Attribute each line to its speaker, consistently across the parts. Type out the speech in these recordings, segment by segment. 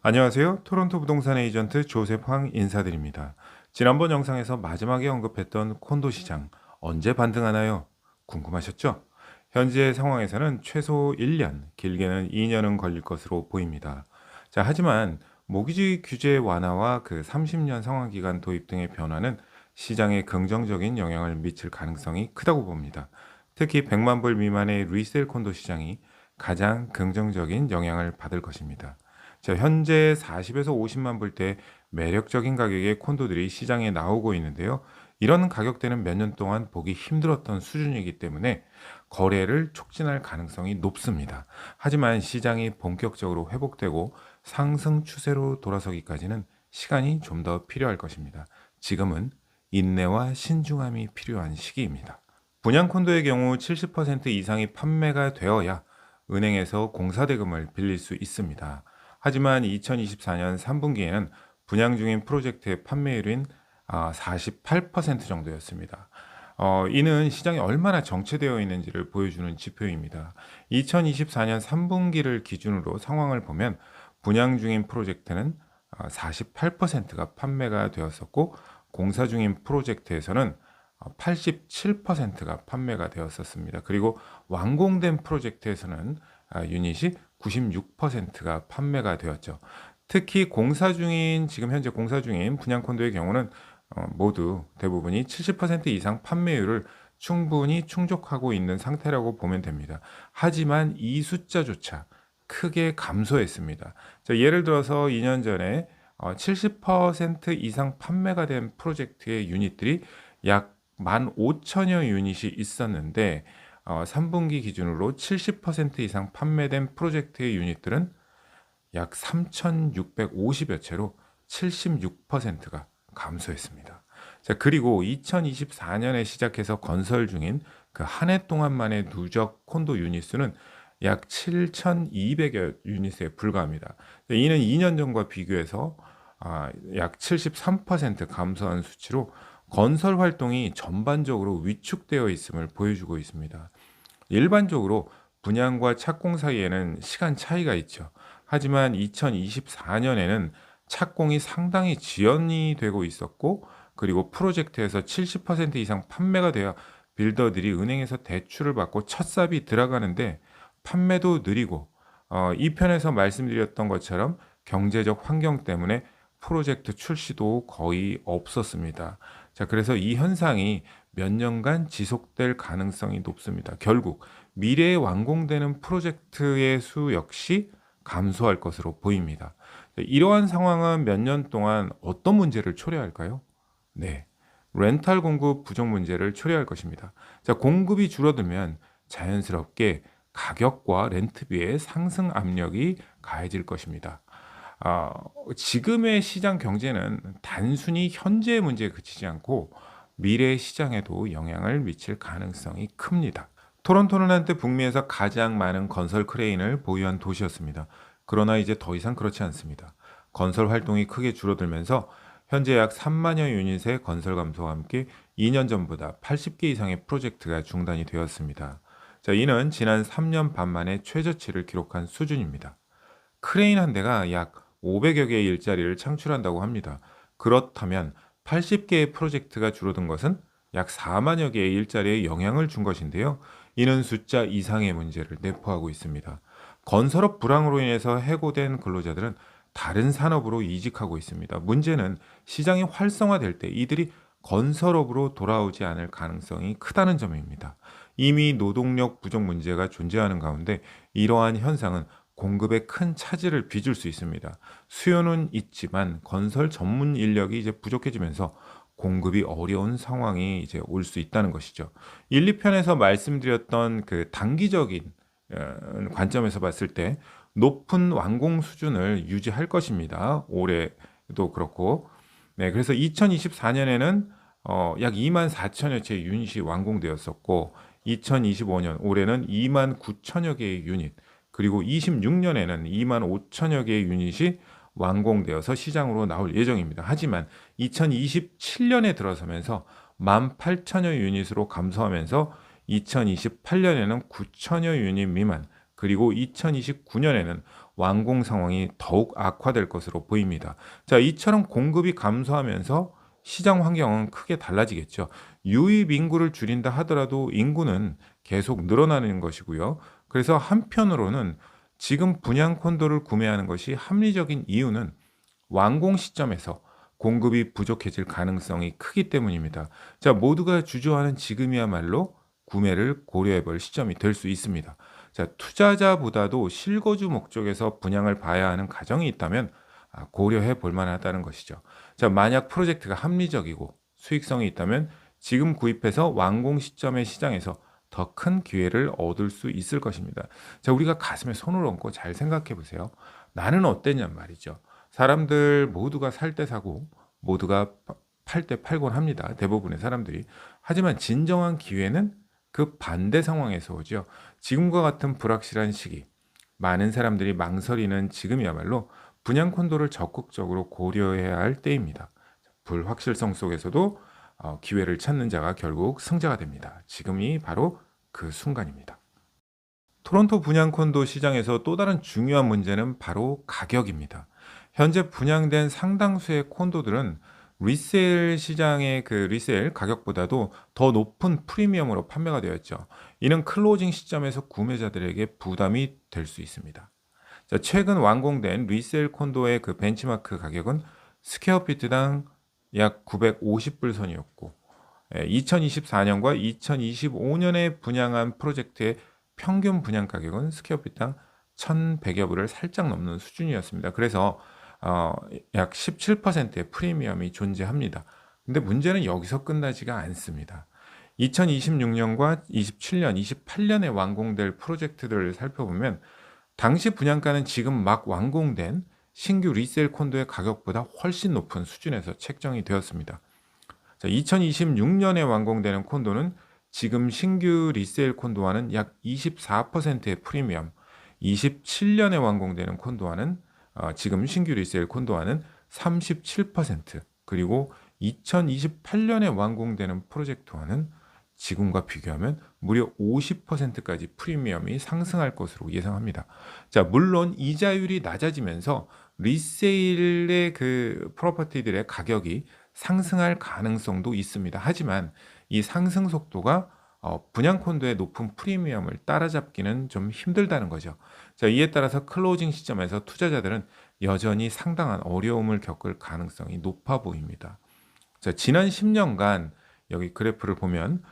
Speaker 1: 안녕하세요. 토론토 부동산 에이전트 조셉 황 인사드립니다. 지난번 영상에서 마지막에 언급했던 콘도 시장 언제 반등하나요? 궁금하셨죠? 현재 상황에서는 최소 1년, 길게는 2년은 걸릴 것으로 보입니다. 자, 하지만 모기지 규제 완화와 그 30년 상환 기간 도입 등의 변화는 시장에 긍정적인 영향을 미칠 가능성이 크다고 봅니다. 특히 100만 불 미만의 리셀 콘도 시장이 가장 긍정적인 영향을 받을 것입니다. 자, 현재 40에서 50만 불대 매력적인 가격의 콘도들이 시장에 나오고 있는데요. 이런 가격대는 몇 년 동안 보기 힘들었던 수준이기 때문에 거래를 촉진할 가능성이 높습니다. 하지만 시장이 본격적으로 회복되고 상승 추세로 돌아서기까지는 시간이 좀 더 필요할 것입니다. 지금은 인내와 신중함이 필요한 시기입니다. 분양 콘도의 경우 70% 이상이 판매가 되어야 은행에서 공사대금을 빌릴 수 있습니다. 하지만 2024년 3분기에는 분양 중인 프로젝트의 판매율인 48% 정도였습니다. 이는 시장이 얼마나 정체되어 있는지를 보여주는 지표입니다. 2024년 3분기를 기준으로 상황을 보면 분양 중인 프로젝트는 48%가 판매가 되었었고 공사 중인 프로젝트에서는 87%가 판매가 되었었습니다. 그리고 완공된 프로젝트에서는 유닛이 96%가 판매가 되었죠. 특히 지금 현재 공사 중인 분양 콘도의 경우는 모두 대부분이 70% 이상 판매율을 충분히 충족하고 있는 상태라고 보면 됩니다. 하지만 이 숫자조차 크게 감소했습니다. 자, 예를 들어서 2년 전에 70% 이상 판매가 된 프로젝트의 유닛들이 약 15,000여 유닛이 있었는데 3분기 기준으로 70% 이상 판매된 프로젝트의 유닛들은 약 3,650여 채로 76%가 감소했습니다. 자, 그리고 2024년에 시작해서 건설 중인 그 한 해 동안만의 누적 콘도 유닛 수는 약 7,200여 유닛에 불과합니다. 이는 2년 전과 비교해서 약 73% 감소한 수치로 건설 활동이 전반적으로 위축되어 있음을 보여주고 있습니다. 일반적으로 분양과 착공 사이에는 시간 차이가 있죠. 하지만 2024년에는 착공이 상당히 지연이 되고 있었고, 그리고 프로젝트에서 70% 이상 판매가 되어 빌더들이 은행에서 대출을 받고 첫 삽이 들어가는데 판매도 느리고, 이 편에서 말씀드렸던 것처럼 경제적 환경 때문에 프로젝트 출시도 거의 없었습니다. 자, 그래서 이 현상이 몇 년간 지속될 가능성이 높습니다. 결국 미래에 완공되는 프로젝트의 수 역시 감소할 것으로 보입니다. 이러한 상황은 몇 년 동안 어떤 문제를 초래할까요? 네, 렌탈 공급 부족 문제를 초래할 것입니다. 자, 공급이 줄어들면 자연스럽게 가격과 렌트비의 상승 압력이 가해질 것입니다. 지금의 시장 경제는 단순히 현재의 문제에 그치지 않고 미래의 시장에도 영향을 미칠 가능성이 큽니다. 토론토는 한때 북미에서 가장 많은 건설 크레인을 보유한 도시였습니다. 그러나 이제 더 이상 그렇지 않습니다. 건설 활동이 크게 줄어들면서 현재 약 3만여 유닛의 건설 감소와 함께 2년 전보다 80개 이상의 프로젝트가 중단이 되었습니다. 자, 이는 지난 3년 반 만에 최저치를 기록한 수준입니다. 크레인 한 대가 약 500여 개의 일자리를 창출한다고 합니다. 그렇다면 80개의 프로젝트가 줄어든 것은 약 4만여 개의 일자리에 영향을 준 것인데요. 이는 숫자 이상의 문제를 내포하고 있습니다. 건설업 불황으로 인해서 해고된 근로자들은 다른 산업으로 이직하고 있습니다. 문제는 시장이 활성화될 때 이들이 건설업으로 돌아오지 않을 가능성이 크다는 점입니다. 이미 노동력 부족 문제가 존재하는 가운데 이러한 현상은 공급에 큰 차질을 빚을 수 있습니다. 수요는 있지만 건설 전문 인력이 이제 부족해지면서 공급이 어려운 상황이 이제 올 수 있다는 것이죠. 1, 2편에서 말씀드렸던 그 단기적인 관점에서 봤을 때 높은 완공 수준을 유지할 것입니다. 올해도 그렇고. 네, 그래서 2024년에는 약 2만 4천여 채의 유닛이 완공되었었고 2025년 올해는 2만 9천여 개의 유닛, 그리고 26년에는 2만 5천여 개의 유닛이 완공되어서 시장으로 나올 예정입니다. 하지만 2027년에 들어서면서 1만 8천여 유닛으로 감소하면서 2028년에는 9천여 유닛 미만, 그리고 2029년에는 완공 상황이 더욱 악화될 것으로 보입니다. 자, 이처럼 공급이 감소하면서 시장 환경은 크게 달라지겠죠. 유입 인구를 줄인다 하더라도 인구는 계속 늘어나는 것이고요. 그래서 한편으로는 지금 분양 콘도를 구매하는 것이 합리적인 이유는 완공 시점에서 공급이 부족해질 가능성이 크기 때문입니다. 자, 모두가 주저하는 지금이야말로 구매를 고려해 볼 시점이 될 수 있습니다. 자, 투자자보다도 실거주 목적에서 분양을 봐야 하는 가정이 있다면 고려해 볼 만하다는 것이죠. 자, 만약 프로젝트가 합리적이고 수익성이 있다면 지금 구입해서 완공 시점의 시장에서 더 큰 기회를 얻을 수 있을 것입니다. 자, 우리가 가슴에 손을 얹고 잘 생각해 보세요. 나는 어땠냔 말이죠. 사람들 모두가 살 때 사고 모두가 팔 때 팔곤 합니다. 대부분의 사람들이. 하지만 진정한 기회는 그 반대 상황에서 오죠. 지금과 같은 불확실한 시기, 많은 사람들이 망설이는 지금이야말로 분양 콘도를 적극적으로 고려해야 할 때입니다. 불확실성 속에서도 기회를 찾는 자가 결국 승자가 됩니다. 지금이 바로 그 순간입니다. 토론토 분양 콘도 시장에서 또 다른 중요한 문제는 바로 가격입니다. 현재 분양된 상당수의 콘도들은 리세일 시장의 그 리세일 가격보다도 더 높은 프리미엄으로 판매가 되었죠. 이는 클로징 시점에서 구매자들에게 부담이 될 수 있습니다. 자, 최근 완공된 리세일 콘도의 그 벤치마크 가격은 스퀘어피트당 약 950불 선이었고 2024년과 2025년에 분양한 프로젝트의 평균 분양 가격은 스퀘어피트당 1,100여 불을 살짝 넘는 수준이었습니다. 그래서 약 17%의 프리미엄이 존재합니다. 근데 문제는 여기서 끝나지가 않습니다. 2026년과 27년, 28년에 완공될 프로젝트들을 살펴보면 당시 분양가는 지금 막 완공된 신규 리세일 콘도의 가격보다 훨씬 높은 수준에서 책정이 되었습니다. 자, 2026년에 완공되는 콘도는 지금 신규 리세일 콘도와는 약 24%의 프리미엄, 27년에 완공되는 콘도와는 지금 신규 리세일 콘도와는 37%, 그리고 2028년에 완공되는 프로젝트와는 지금과 비교하면 무려 50%까지 프리미엄이 상승할 것으로 예상합니다. 자, 물론 이자율이 낮아지면서 리세일의 그 프로퍼티들의 가격이 상승할 가능성도 있습니다. 하지만 이 상승 속도가 분양 콘도의 높은 프리미엄을 따라잡기는 좀 힘들다는 거죠. 자, 이에 따라서 클로징 시점에서 투자자들은 여전히 상당한 어려움을 겪을 가능성이 높아 보입니다. 자, 지난 10년간 여기 그래프를 보면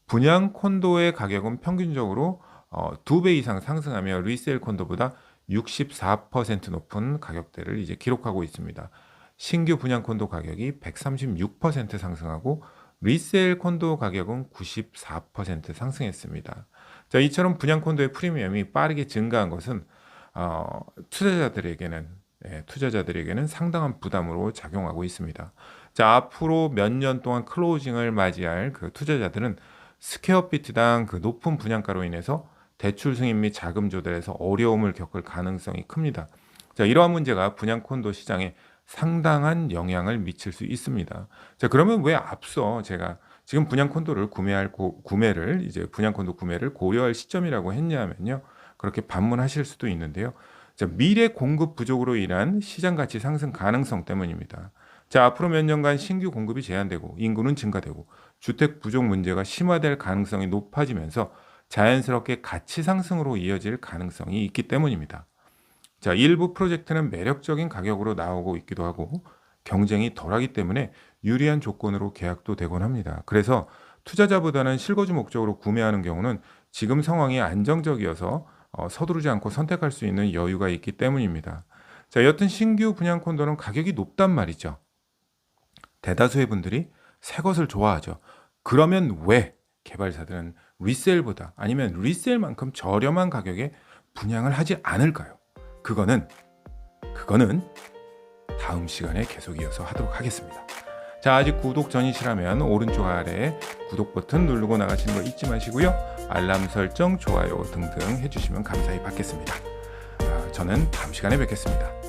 Speaker 1: 분양 콘도의 가격은 평균적으로 2배 이상 상승하며 리세일 콘도보다 64% 높은 가격대를 이제 기록하고 있습니다. 신규 분양 콘도 가격이 136% 상승하고 리세일 콘도 가격은 94% 상승했습니다. 자, 이처럼 분양 콘도의 프리미엄이 빠르게 증가한 것은 투자자들에게는 상당한 부담으로 작용하고 있습니다. 자, 앞으로 몇 년 동안 클로징을 맞이할 그 투자자들은 스퀘어피트당 그 높은 분양가로 인해서 대출 승인 및 자금 조달에서 어려움을 겪을 가능성이 큽니다. 자, 이러한 문제가 분양 콘도 시장에 상당한 영향을 미칠 수 있습니다. 자, 그러면 왜 앞서 제가 지금 분양 콘도를 분양 콘도 구매를 고려할 시점이라고 했냐면요. 그렇게 반문하실 수도 있는데요. 자, 미래 공급 부족으로 인한 시장 가치 상승 가능성 때문입니다. 자, 앞으로 몇 년간 신규 공급이 제한되고 인구는 증가되고 주택 부족 문제가 심화될 가능성이 높아지면서 자연스럽게 가치 상승으로 이어질 가능성이 있기 때문입니다. 자, 일부 프로젝트는 매력적인 가격으로 나오고 있기도 하고 경쟁이 덜하기 때문에 유리한 조건으로 계약도 되곤 합니다. 그래서 투자자보다는 실거주 목적으로 구매하는 경우는 지금 상황이 안정적이어서 서두르지 않고 선택할 수 있는 여유가 있기 때문입니다. 자, 여튼 신규 분양 콘도는 가격이 높단 말이죠. 대다수의 분들이 새 것을 좋아하죠. 그러면 왜 개발사들은 리세일보다 아니면 리세일만큼 저렴한 가격에 분양을 하지 않을까요? 그거는 다음 시간에 계속 이어서 하도록 하겠습니다. 자, 아직 구독 전이시라면 오른쪽 아래에 구독 버튼 누르고 나가시는 거 잊지 마시고요. 알람 설정, 좋아요 등등 해주시면 감사히 받겠습니다. 저는 다음 시간에 뵙겠습니다.